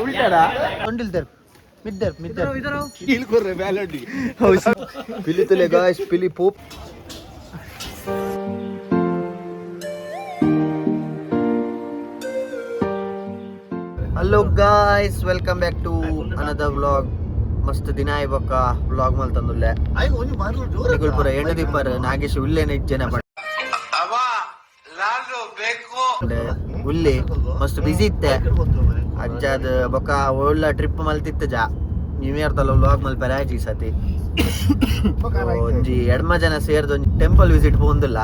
ಉಲ್ಟಾಡಾ ಸೊಂಡಿಲ್ದರ್ ಮಿದ್ದರ್ ಕೀಲ್ ಕೊರ್ರೆ ಬ್ಯಾಲಡಿ ಪಿಲಿ ತುಲೆ ಗಾಯ್ಸ್ ಪಿಲಿ ಪೋಪ್ hello guys welcome back to another vlog ಮಸ್ತ್ ದಿನ ಇವಾಗ ವ್ಲಾಗ್ ಮಲ್ ತಂದುಲ್ಲೆ ಪುರ ಎಣ್ಣೆ ದಿಪ್ಪರ್ ನಾಗೇಶ್ ಉಲ್ಲೇನ ಜನ ಉಲ್ಲಿ ಮಸ್ತ್ ಬಿಸಿ ಇತ್ತೆ ಅಜ್ಜಾದ ಬೊಕ್ಕ ಒಳ್ಳೆ ಟ್ರಿಪ್ ಮಲ್ತಿತ್ತು ಜಾ ನ್ಯೂ ಇಯರ್ ತಲ ವ್ಲಾಗ್ ಮಲ್ ಪರಾಜಿ ಸತಿ ಒಂಜಿ ಎಡ್ಮ ಜನ ಸೇರ್ದು ಒಂಜಿ ಟೆಂಪಲ್ ವಿಸಿಟ್ ಪೋಂದಿಲ್ಲ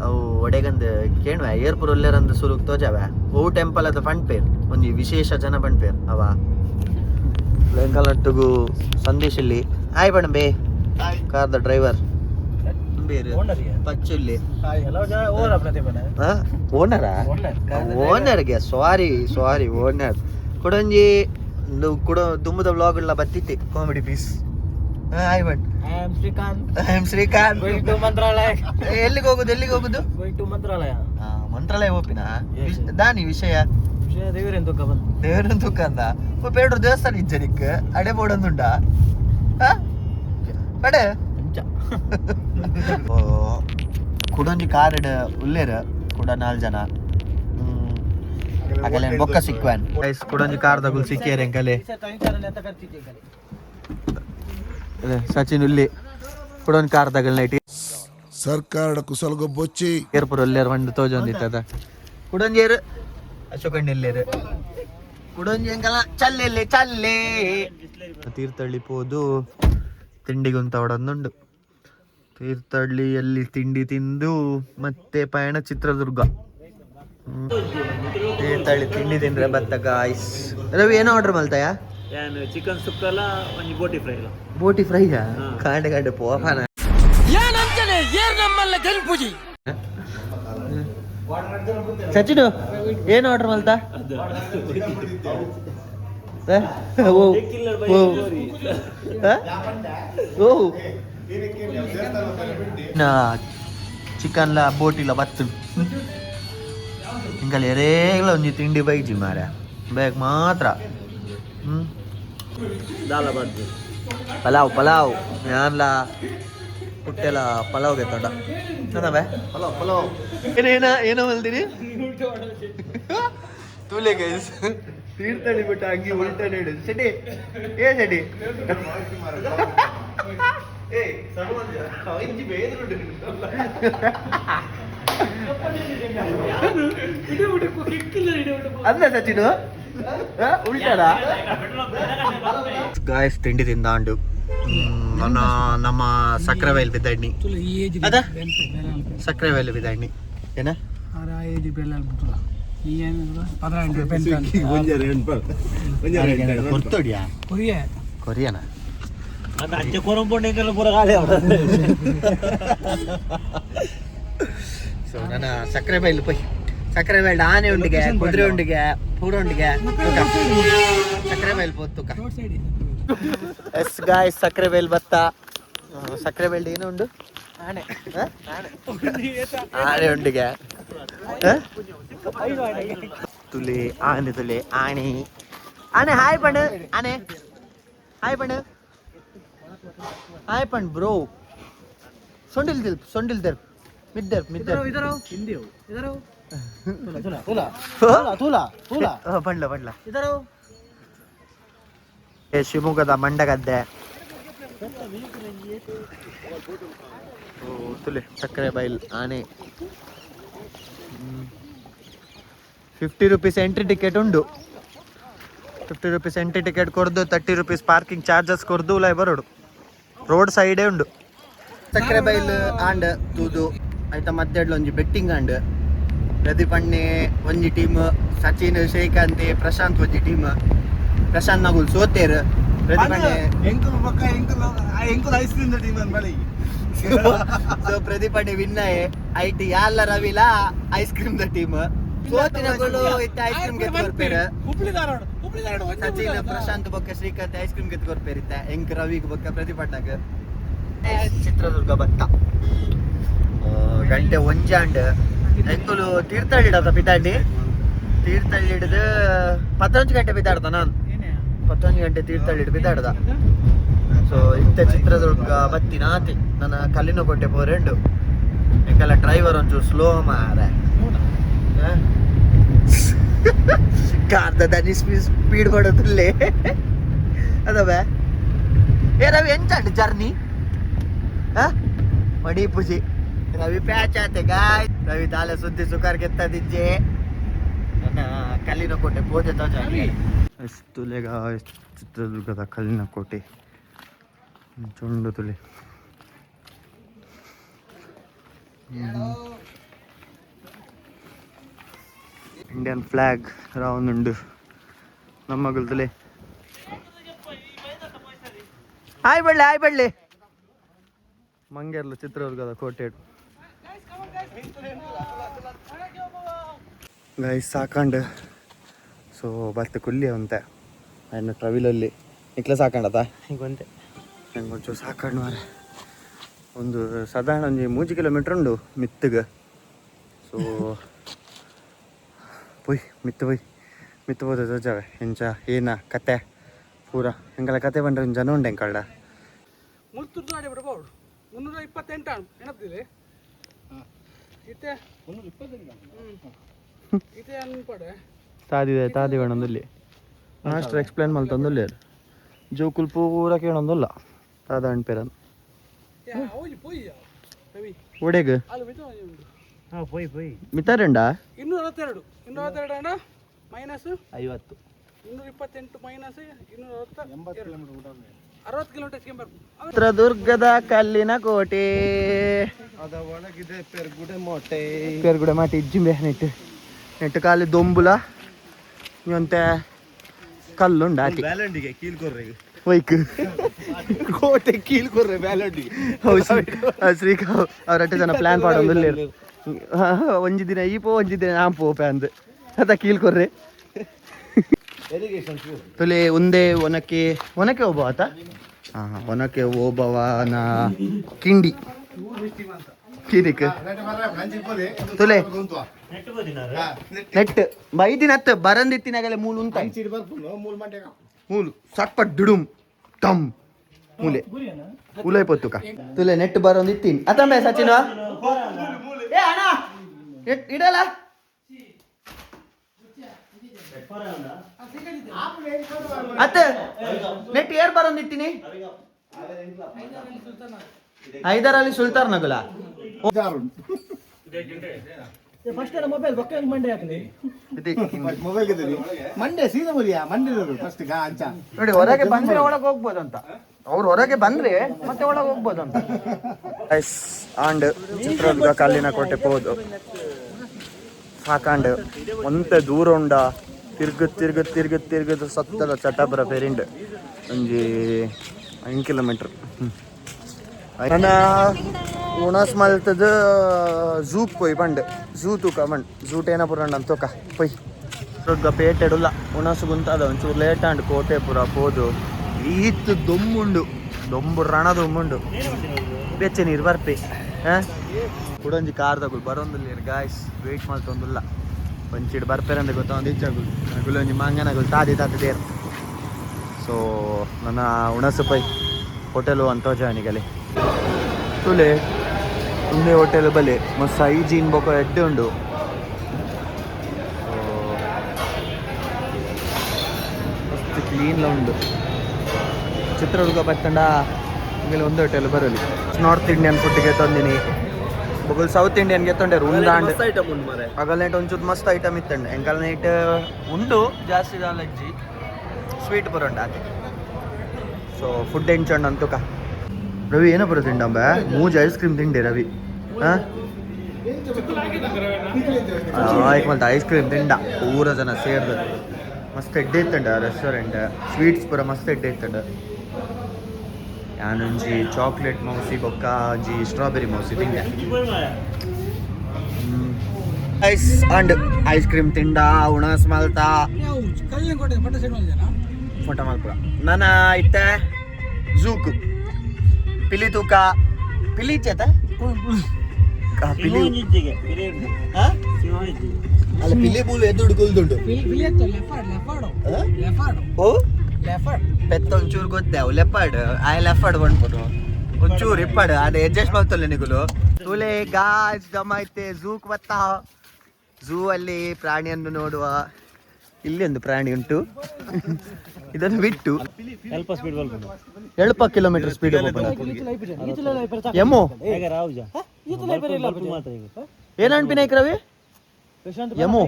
ಅವು ಒಡೆಗಂದ್ ಕೇಣ್ವೆ ಏರ್ಪುರ್ ಒಲ್ಲೆರಂದು ಸುರುಗ್ ತೋಜಾವೆ ಓ ಟೆಂಪಲ್ ಅದ ಪಂಡ್ಪೇರ್ ಒಂಜಿ ವಿಶೇಷ ಜನ ಪಂಡ್ಪೇರ್ ಅವ ಲೆಂಕಲಟ್ಟುಗು ಸಂದೇಶ್ ಇಲ್ಲಿ ಆಯ್ ಬಣ್ಣ ಬೇ ಕಾರ್ದ ಡ್ರೈವರ್ ಪಚ್ಚುಲ್ಲಿ ಓನರ್ಗೆ ಸಾರಿ ಓನರ್ ಕೊಡೊಂಜಿ ಕೂಡ ತುಂಬದ ವ್ಲಾಗ್ ಎಲ್ಲ ಬತ್ತಿತ್ತೆ comedy piece hi but I am Srikanth ಎಲ್ಲಿಗೆ ಹೋಗುದು ಮಂತ್ರಾಲಯ ಹೋಪಿನ ದಾನಿ ವಿಷಯ ದೇವರನ್ ತುಕ್ಕ ಅಂದ ಪೇಡ್ರು ದೇವಸ್ಥಾನ ಇಜ್ಜನಿಕ್ ಅಡೆ ಬೋಡೊಂದುಂಡ ಪಡೆ ಕುಡೊಂಜಿ ಕಾರಿಡ್ ಉಲ್ಲೇರ್ ಕೂಡ 4 ಜನ ಅಗಲೆ ಬೊಕ್ಕ ಸಿಕ್ವಾನ್ ಕುಡೊಂಜಿ ಕಾರ್ದಗುಲ್ ಸಿಕ್ಕಿಯರ್ ಎಂಕಲೆ ಸಚಿನ್ ಉಲ್ಲಿ ಕುಡೊಂಜಿ ಕಾರ್ದಗಲ್ ನೈಟಿ ಸರ್ಕಾರ ಕುಸಲ್ಗೊ ಬೊಚ್ಚಿ ಏರ್ಪುರ್ ಒಲ್ಲೇರ್ ಬಂದು ತೋಜೊಂದಿತ್ತದ ಕುಡೊಂಜೇರ್ ಅಶೋಕಣ್ಣೆಲ್ಲೇರ್ ಕುಡೊಂಜಿ ಎಂಕಲ ಚಲ್ಲೆ ತೀರ್ಥಹಳ್ಳಿ ಪೋದು ತಿಂಡಿಗುಂತ ಹೊಡೊಂದುಂಡು ತೀರ್ಥಹಳ್ಳಿಯಲ್ಲಿ ತಿಂಡಿ ತಿಂದು ಮತ್ತೆ ಪಯಣ ಚಿತ್ರದುರ್ಗ ತೀರ್ಥಹಳ್ಳಿ ತಿಂಡಿ ತಿಂದ್ರೆ ಬತ್ತ ಗಾಯ್ಸ್ ರವಿ ಏನೋ ಆರ್ಡರ್ ಮಲ್ತಾಯ ಚಿಕನ್ ಸುಕ್ಕಲ್ಲ ಒಂಜಿ ಬೋಟಿ ಫ್ರೈಯಾ ಕಾಂಡೆ ಪೋಫಾನ ಸಚಿನ್ ಏನು ಆರ್ಡರ್ ಮಲ್ತಾ ಚಿಕನ್ ಲ ಬೋಟಿಲ ಬತ್ತು ಹಿಂಗಲ್ಲ ಎರೇಗ್ಲ ಒಂಜಿ ತಿಂಡಿ ಬೈಜಿ ಮಾರ ಬೇಕ್ ಮಾತ್ರ ಪಲಾವ್ ಯಾನ್ಲ ಹುಟ್ಟೆಲ್ಲ ಪಲಾವ್ ಗೆತ್ತೊಂಡ ಬೇ ಪಲಾವ್ ಏನೋ ಮಲ್ತೀನಿ ತೂಲೆ ಗೈಸ್ ತೀರ್ಥಹಳ್ಳಿ ಬಿಟ್ಟು ಹಂಗಿ ಉಲ್ಟಾ ನೀಡು ಸೆಡಿ ಸೆಡಿ ಅಂದ ಸಚಿನು ಉಲ್ಟಾಡ ಗಾಯ್ಸ್ ತಿಂಡಿ ತಿಂದಾಂಡು ನಮ್ಮ ಸಕ್ಕರೆ ಬೈಲ್ ಬಿದ್ದಣ್ಣಿ ಅದ ಸಕ್ಕರೆ ಬೈಲ್ ಬಿದ್ದಣ್ಣಿ ಏನ ಕೊರಿಯನ ಸೊ ನನ್ನ ಸಕ್ಕರೆ ಬೈಲ್ ಪೈ ಸಕ್ಕರೆ ಬೈಲ್ ಆನೆ ಉಂಡಿಗೆ ಕುದುರೆ ಉಂಡಿಗೆ ಪೂರ ಉಂಡಿಗೆ ಸಕ್ಕರೆ ಬೈಲ್ ಪೋತ್ತುಕ ಎಸ್ ಗಾಯ್ಸ್ ಸಕ್ಕರೆ ಬೈಲ್ ಬತ್ತ ಸಕ್ಕರೆ ಬೈಲ್ ಏನು ಉಂಡು ಆನೆ ಉಂಡಿಗೆ ತುಲೆ ಆನೆ ಹಾಯ್ ಪಣ್ ಬ್ರೋ ಸೊಂಡಿಲ್ದರ್ ಮಿದ್ದರ್ ಬಂಡ್ಲ ಶಿವಮೊಗ್ಗದ ಮಂಡಗದ್ದೆ ತುಲೆ ಸಕ್ಕರೆ ಬೈಲ್ ಆನೆ 50 ರೂಪೀಸ್ ಎಂಟ್ರಿ ಟಿಕೆಟ್ ಉಂಡು 50 ರೂಪೀಸ್ ಎಂಟ್ರಿ ಟಿಕೆಟ್ ಕೊಡ್ದು 30 ರೂಪೀಸ್ ಪಾರ್ಕಿಂಗ್ ಚಾರ್ಜಸ್ ಕೊಡ್ದು ಲೈ ಬರೋಡು ರೋಡ್ ಸೈಡೇ ಉಂಡು ಸಕ್ಕರೆ ಬೈಲ್ ಆಂಡ್ ತೂದು ಆಯ್ತಾ ಮಧ್ಯಾಹ್ನ ಒಂಜಿ ಬೆಟ್ಟಿಂಗ್ ಆಂಡ್ ಪ್ರದೀಪ್ ಅಣ್ಣೆ ಒಂಜಿ ಟೀಮ್ ಸಚಿನ್ ಶ್ರೀಕಾಂತ್ ಪ್ರಶಾಂತ್ ಒಂಜಿ ಟೀಮ್ ಪ್ರಶಾಂತ್ ನಗುಲ್ ಸೋತೇರ್ ಪ್ರದೀಪ್ ಅಣ್ಣೆ ಸೊ ಪ್ರದೀಪ್ ಅಣ್ಣೆ ವಿನ್ ಐಟಿ ಯಾಲ್ಲ ರವಿಲ ಐಸ್ ಕ್ರೀಮ್ ದ ಟೀಮ್ ಸೋತಿನಗಳು ಇತ್ತ ಐಸ್ ಕ್ರೀಮ್ ಗೆದ್ದು ಬರ್ಪೇರು ಸಚಿನ್ ಪ್ರಶಾಂತ್ ಬೊಕ್ಕ ಶ್ರೀಕಾಂತ್ ಐಸ್ ಕ್ರೀಮ್ ಗೆದ್ದು ಬರ್ಪೇರು ಇತ್ತ ಎಂಕ್ ರವಿಗ್ ಬೊಕ್ಕ ಪ್ರದೀಪ್ ಅಣ್ಣಗ್ ಚಿತ್ರದುರ್ಗ ಬತ್ತ ಗಂಟೆ ಒಂಜಾಂಡ್ ಎಂಕುಲು ತೀರ್ಥಹಳ್ಳಿ ಪಿತಾಂಡಿ ತೀರ್ಥಹಳ್ಳಿ ಹಿಡಿದು 11 ಗಂಟೆ ಬಿದ್ದಾಡ್ದ ನಾನು 11 ಗಂಟೆ ತೀರ್ಥಹಳ್ಳಿ ಬಿದ್ದಾಡ್ದ. ಸೊ ಇತ್ತೆ ಚಿತ್ರದುರ್ಗ ಬತ್ತಿ ನಾತಿ ನನ್ನ ಕಲ್ಲಿನ ಕೊಟ್ಟೆ ಪೋರೆಂಡು ಯಾಕೆಲ್ಲ ಡ್ರೈವರ್ ಒಂಚೂರು ಸ್ಲೋ ಮಾರೆ ಕಾರ್ದ ಸ್ಪೀಡ್ ಮಾಡೋದಿಲ್ಲೇ ಅದವೇ ಏ ರವಿ ಎಂಚಾಂಡು ಜರ್ನಿ ಮಡಿ ಪುಜಿ ರವಿ ಪ್ಯಾಚ್ ಆತೆ ಗಾಯ್ ರವಿ ತಾಲೆ ಸುದ್ದಿ ಸುಕಾರ್ ಗೆತ್ತದಿಜ್ಜೆ ನನ್ನ ಕಲ್ಲಿನ ಕೋಟೆ ಪೋದೆ ತೋಜ ಎಷ್ಟು ಲೆಗ ಚಿತ್ರದುರ್ಗದ ಕಲ್ಲಿನ ಕೋಟೆ ಚೊಂಡು ತುಳಿ ಇಂಡಿಯನ್ ಫ್ಲಾಗ್ ರೌಂಡ್ ಉಂಡು ನಮ್ಮ ಗುಲ್ತಲೆ ಹಾಯ್ ಬಳ್ಳಿ ಮಂಗೇರ್ಲು ಚಿತ್ರದುರ್ಗದ ಕೋಟೆ ಗೈಸ್ ಸಾಕಂಡು ಸೊ ಬರ್ತೆ ಕುಲ್ಲಿ ಅಂತೆ ಆಯ್ನ ಟ್ರಾವೆಲಲ್ಲಿ ನಿಕ್ಲೆ ಸಾಕಂಡತ ಈಗ ಒಂತೆ ನಂಗೆ ಒಂಚೂರು ಸಾಕಂಡು ಮಾರೆ ಒಂದು ಸಾಧಾರಣ ಒಂದು 3 ಕಿಲೋಮೀಟ್ರ್ ಉಂಡು ಮಿತ್ತಗೆ. ಸೊ ಮಿತ್ತು ಹೋದ ತೋಜಾವೆ ಎಂಚ ಏನ ಕತೆ ಪೂರ ಹೆಂಗೆಲ್ಲ ಕತೆ ಬಂದ್ರೆ ಒಂದು ಜನ ಉಂಡೆ ಹೆಂಗೆ ಮುಲ್ತೂರ್ದು ಆಡಿ ಬಿಡಬಹುದು 328 ನೆನಪಿದೆ ಇತ್ತೆ 328 ಇತ್ತೆ ಅನ್ಪಡೆ ತಾದಿ ಬೇಡೊಂದಲ್ಲಿ ಮಾಸ್ಟರ್ ಎಕ್ಸ್ಪ್ಲೇನ್ ಮಲ್ತಂದಲ್ಲಿ ಜೋಕುಲ್ ಪೂರ ಕೇಳೊಂದಲ್ಲ ತಾದ ಅಣ್ಪೇರನ್ ಒಡೆಗ ಮಿತಾರಂಡ 242 ಅಣ್ಣ ಮೈನಸ್ 50 228 ಮೈನಸ್ 260 ಕಿಲೋಮೀಟರ್ ಚಿತ್ರದುರ್ಗದ ಕಲ್ಲಿನ ಕೋಟೆ ಪೆರ್ಗುಡೆ ಮಾಟಿ ಇಜ್ಜಿಂಬೆ ನೆಟ್ಟು ಕಾಲಿ ದೊಂಬುಲ ಇಂತೆ ಕಲ್ಲುಂಡ ಆಟಿ ವೈಕ್ ಕೋಟೆ ಕೀಳ್ಕೊರ್ರೆ ಬ್ಯಾಲಂಡಿಗೆ ಶ್ರೀಕಾವ್ ಅವ್ರ 8 ಜನ ಪ್ಲಾನ್ ಮಾಡೋದಿಲ್ಲ ಒಂಜಿ ದಿನ ಈಪೋ ಒಂಜಿ ದಿನ ನಾಂ ಪೋಪೆ ಅಂದ್ ಅದ ಕೀಳ್ಕೊರ್ರೆ ತುಲೆ ಒಂದೇ ಒನಕ್ಕೆ ಒಬ್ಬ ಆತ ಒನಕ್ಕೆ ಓಬವನ ಕಿಂಡಿ ಕಿರಿಕ್ ತುಲೆ ನೆಟ್ ಬೈದಿನ ಹತ್ತು ಬರಂದಿತ್ತಿನಾಗಲೇ ಮೂಲು ಉಂಟ ಮೂಲು ಸಟ್ಪಟ್ ಡುಡುಮ್ ಟಮ್ ಮೂಲೆ ಉಲೈ ಪೊತ್ತುಕ ತುಲೆ ನೆಟ್ ಬರೋಂದಿತ್ತೀನಿ ಅತಂಬೆ ಸಚಿನ ಏ ಅಣ್ಣ ಇಡಲ್ಲ ಅತ್ತ ನೆಟ್ ಏರ್ ಬರೋಂದಿತ್ತೀನಿ 5 ಸುಲ್ತಾನ್ ನಗಲ ಮಂಡೆ ಸೀದಾ ಮುರಿಯಾ ಮಂಡೆ ಫಸ್ಟ್ ಗಾಂಚ ನೋಡಿ ಹೊರಗೆ ಬಂದ್ರೆ ಒಳಗೆ ಹೋಗ್ಬೋದಂತ ಅವ್ರು ಹೊರಗೆ ಬಂದ್ರೆ ಮತ್ತೆ ಒಳಗೆ ಹೋಗ್ಬೋದಂತ ಆಂಡ್ ಚಿತ್ರದುರ್ಗ ಕಲ್ಲಿನ ಕೋಟೆ ಹೋದು ಸಾಕಾಂಡ್ ಒಂತೆ ದೂರ ಉಂಡ ತಿರ್ಗದ್ ಸತ್ತದ ಚಟಾಪುರ ಪೇರಿಂಡ್ ಒಂಜಿ 5 ಕಿಲೋಮೀಟರ್ ನನ್ನ ಉಣಸ್ ಮಲ್ತದ ಝೂಕ್ ಪೋಯ್ ಬಂಡ್ ಝೂ ತೂಕ ಬಂಡ್ ಝೂಟ್ ಏನ ಪುರ ಅಂತ ತೂಕ ಪೊಯ್ ದೊಡ್ಡ ಪೇಟೆಡುಲ್ಲ ಉಣಸು ಗುಂತದ ಒಂಚೂರು ಲೇಟ್ ಅಂಡ್ ಕೋಟೆ ಪುರ ಪೋದು ಈತ್ ದೊಂಬುಂಡು ದೊಂಬು ರಣ ದೊಂಬುಂಡು ಬೆಚ್ಚ ನೀರು ಬರ್ಪೆ ಕುಡೊಂಜಿ ಕಾರ್ ತಗೊಳ್ ಬರೋಂದಿಲ್ಲ ಗಾಯ್ಸ್ ವೆಯ್ಟ್ ಮಾಡ್ತೊಂದಿಲ್ಲ ಒಂಚಿಡ್ ಬರ್ಪೇರಂದ್ರೆ ಗೊತ್ತೊಂದು ಇಚ್ಚಾಗುಲ್ ಗುಲೊಂಜಿ ಮಂಗನಗುಲ್ ತಾದಿ ದೇರ್. ಸೊ ನನ್ನ ಉಣಸು ಪೈ ಹೋಟೆಲು ಅಂತ ಜಾನಿಗಲೆ ತುಲೆ ಉಂದೆ ಹೋಟೆಲ್ ಬಲೆ ಮಸ್ತ್ ಹೈಜೀನ್ ಬೊಕ ಎಡ್ಡೆ ಉಂಡು. ಮಸ್ತ್ ಕ್ಲೀನ್ಲ ಉಂಡು. ಚಿತ್ರದುರ್ಗ ಬತ್ತಂಡ ಹಂಗೆ ಒಂದು ಹೋಟೆಲ್ ಬರಲಿ. ನಾರ್ತ್ ಇಂಡಿಯನ್ ಫುಡ್ಗೆ ತಂದಿನಿ, ಬೊಗಲ್ ಸೌತ್ ಇಂಡಿಯನ್ಗೆ ತೊಂಡೆ ಉಂದಾಂಡ್ ಅಗಲ್ ನೈಟ್ ಒಂಚೂರು ಮಸ್ತ್ ಐಟಮ್ ಇತ್ತಂಡೆ. ಎಂಕಲ್ ನೈಟ್ ಉಂಡು ಜಾಸ್ತಿ ಜಾಲಜ್ಜಿ ಸ್ವೀಟ್ ಬರೋಂಡ ಆತೆ. ಸೊ ಫುಡ್ ಎಂಚಂಡ್ ಅಂತುಕ ರವಿ ಏನೋ ಬರೋ ತಿಂಡಂಬ ಮೂಜ್ ಐಸ್ ಕ್ರೀಮ್ ತಿಂಡೆ ರವಿ. ಆಯ್ತು ಮಲ್ತ ಐಸ್ ಕ್ರೀಮ್ ತಿಂಡ ಪೂರ ಜನ ಸೇರ್ದ ಮಸ್ತ್ ಎಡ್ಡೆ ಇತ್ತಂಡ ರೆಸ್ಟೋರೆಂಟ್. ಸ್ವೀಟ್ಸ್ ಪೂರ ಮಸ್ತ್ ಎಡ್ಡೆ ಇತ್ತಂಡ. ನಾನೊಂಜಿ ಚಾಕ್ಲೇಟ್ ಮೌಸಿ ಬೊಕ್ಕ ಒಂಜಿ ಸ್ಟ್ರಾಬೆರಿ ಮೌಸಿ ತಿಂಡೆ. ಐಸ್ ಅಂಡ್ ಐಸ್ ಕ್ರೀಮ್ ತಿಂಡ ಉಣಸ್ ಮಲ್ತ ಫೋಟೋ ಮಲ್ಪುರ ನನ್ನ ಇತ್ತ ಝೂಕ್ ಪಿಲಿ ತೂಕ ಪಿಲಿ ಚೇತ ಪಿಲಿ ಅಲ್ಲ ಪಿಲಿ ಬೂಲು ಎದುಡು ಕುಲ್ದುಂಡು ಓ ಪೆತ್ತ ಒಂಚೂರು ಗೊತ್ತೇವು ಲೆಪರ್ಡ್ ಆ ಲೆಪರ್ಡ್ ಬಂದ್ಬಿಡು ಒಂಚೂರು ಇಪ್ಪಡು ಅದು ಅಡ್ಜಸ್ಟ್ ಮಾಡ್ತಲ್ಲ ನಿಗುಲು ತುಲೆ ಗಾಜ್ ಗಮೈತೆ ಝೂಕ್ ಬತ್ತಾ ಝೂ ಅಲ್ಲಿ ಪ್ರಾಣಿಯನ್ನು ನೋಡುವ ಇಲ್ಲಿ ಒಂದು ಪ್ರಾಣಿ ಉಂಟು ಇದನ್ನು ಬಿಟ್ಟು ಎಲ್ಪ ಕಿಲೋಮೀಟರ್ ಸ್ಪೀಡ್ ಎಮ್ಮು ಏನನ್ಪಿನಾಯ್ಕ ರವಿ ಎಮ್ಮು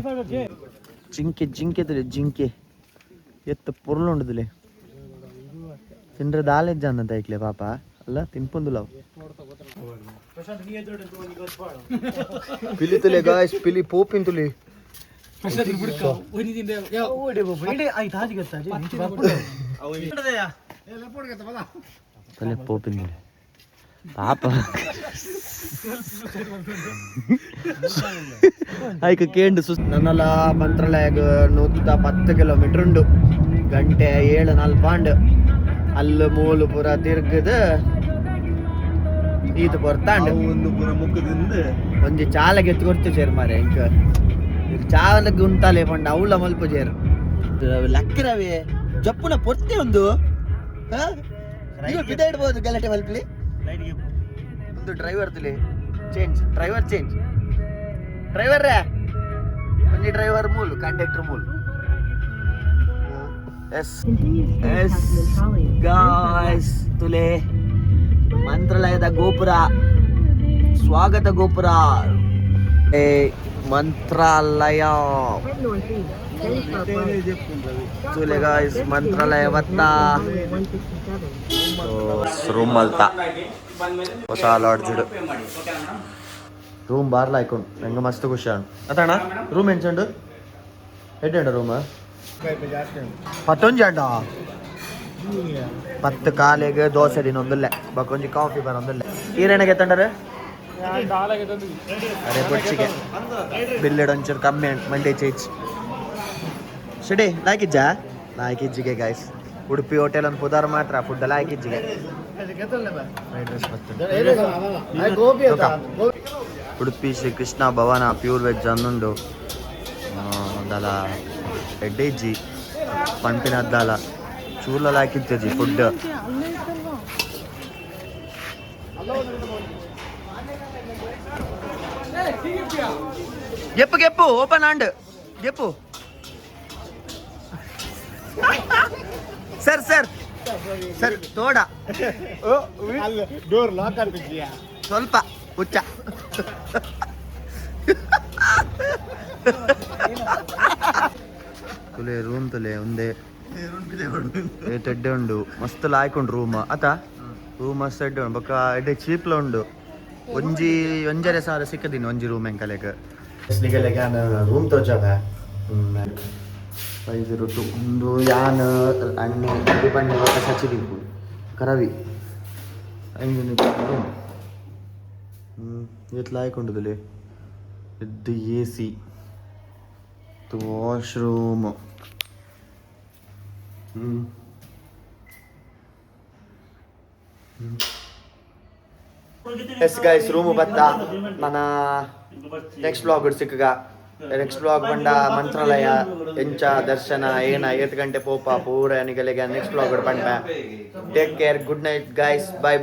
ಜಿಂಕೆ ಜಿಂಕೆ ತುಲೆ ಜಿಂಕೆ ಎತ್ತ ಪುರ್ಲುಂಡದುಲೆ ತಿಂಡ್ರೆ ದಾಲೆಜ್ಜ ಅನ್ನಂತ ಐಕ್ಲೆ ಪಾಪ ಅಲ್ಲ ತಿನ್ಪುಂದುಲ ಪಿಲಿ ತುಲೆ ಗಾಯ್ಸ್ ಪಿಲಿ ಪೋಪಿನ್ ತುಲೆ ತಲೆ ಪೋಪಿನ್ ತುಲೆ ಪಾಪ ಆಯ್ಕೆ ಕೇಂಡು ನನ್ನಲ್ಲ ಮಂತ್ರಾಲಯಗ 110 ಕಿಲೋಮೀಟರ್ ಉಂಡು ಗಂಟೆ 7-4 ಅಲ್ಲ ಮೂಲು ಪೂರ ತಿರ್ಗದ ಈತ ಬರ್ತಾಂಡು ಒಂದು ಪೂರ ಮುಖದಿಂದ ಒಂಜಿ ಚಾಲಗೆ ಎತ್ತು ಕೊಡ್ತು ಸೇರ್ ಮಾರೆ ಇಂಕ ಚಾಲಗೆ ಉಂಟಾಲೆ ಪಂಡ ಅವಳ ಮಲ್ಪ ಸೇರ್ ಲಕ್ಕಿರವೇ ಜಪ್ಪುನ ಪೊರ್ತೆ ಒಂದು ಬಿದಾಡ್ಬೋದು ಗಲಾಟೆ ಮಲ್ಪಲಿ ಒಂದು ಡ್ರೈವರ್ ತುಲಿ ಚೇಂಜ್ ಡ್ರೈವರ್ ರೇ ಒಂಜಿ ಡ್ರೈವರ್ ಮೂಲು ಕಂಡಕ್ಟರ್ ಮೂಲು ಎಸ್ ಗಾಯ್ಸ್ ತುಲೆ ಮಂತ್ರಾಲಯದ ಗೋಪುರ ಸ್ವಾಗತ ಗೋಪುರ ಮಂತ್ರಾಲಯ ತುಲೆ ಗಾಯ್ಸ್ ಮಂತ್ರಾಲಯ ಬತ್ತ ರೂಮ್ ಮಲ್ತ ಹೊಸ ಲಾಡ್ಜ್ ರೂಮ್ ಬಾರ್ಲ ಆಯ್ಕೊಂಡು ನಂಗೆ ಮಸ್ತ್ ಖುಷಿ ಆಣ್ ಅತಣ್ಣ ರೂಮ್ ಎಂಚಂಡು ಎಡ್ಡ ರೂಮ್ 11 ಜಂಡ 10 ಕಾಲಿಗೆ ದೋಸೆ ದಿನೊಂದಿಲ್ಲ ಬಕೊಂಜಿ ಕಾಫಿ ಬರೋಂದಿಲ್ಲ ಈರೇನಾಗೆ ತಂಡರೆ ಅರೆ ಬೊಚ್ಚಿಗೆ ಬಿಲ್ಲೆಡ್ ಒಂಚೂರು ಕಮ್ಮಿ ಉಂಟು ಮಂಡೆ ಚೇಚ್ ಶಡಿ ಲಾಯ್ಕಿಜ್ಜಿಗೆ ಗಾಯ್ಸ್ ಉಡುಪಿ ಹೋಟೆಲ್ ಒಂದು ಪುದಾರ್ ಮಾತ್ರ ಫುಡ್ ಎಲ್ಲ ಲಾಯ್ಕಿಜ್ಜಿಗೆ fried rice Udupi Shri Krishna Bhavan pure veg ಅನ್ನುಂಡು ದಲ ಎಡ್ಡೆಜ್ಜಿ ಪಂಪಿನ ಅದ್ದಾಲ ಚೂರ್ಲ ಹಾಕಿತ್ತಜಿ ಫುಡ್ ಗೆಪ್ಪು ಓಪನ್ ಆಂಡ್ ಗೆಪ್ಪು ಸರ್ ತೋಡ ಡೋರ್ ಲಾಕ್ ಆಗ್ತಿದ್ಯಾ ಸ್ವಲ್ಪ ಹುಚ್ಚ ತುಲೆ ರೂಮ್ ತುಲೆ ಒಂದೇ ಎಡ್ಡೆ ಉಂಡು ಮಸ್ತ್ ಲಾಯ್ಕೊಂಡು ರೂಮ್ ರೂಮ್ ಮಸ್ತ್ ಎಡ್ಡೆ ಉಂಡು ಬೊಕ್ಕ ಎಡ್ಡೆ ಚೀಪ್ಲ ಉಂಡು ಒಂಜರೆ ಸಾವಿರ ಸಿಕ್ಕದೀನಿ ಒಂಜಿ ರೂಮ್ ಎಂಕಲೆಗ್ ರೂಮ್ ತೋಚಾಗ 502 ಒಂದು ಯಾನ್ ಅಣ್ಣೆ ಬಣ್ಣೆ ಸಚಿದಿಂಪು ಕರವಿ ರೂಮ್ ಎತ್ಲ ಆಯ್ಕೊಂಡದಲ್ಲಿ ಎದ್ದು AC washroom yes guys room ಬತ್ತ ನನ್ನ ನೆಕ್ಸ್ಟ್ ಬ್ಲಾಗ್ ಸಿಕ್ಕಗ ನೆಕ್ಸ್ಟ್ ಬ್ಲಾಗ್ ಬಂಡ ಮಂತ್ರಾಲಯ ಎಂಚ ದರ್ಶನ ಏನ 8 ಗಂಟೆ ಪೋಪ ಪೂರ ನಿಗಲಿಗೆ ನೆಕ್ಸ್ಟ್ ಬ್ಲಾಗ್ ಬಂಡ take care good night guys by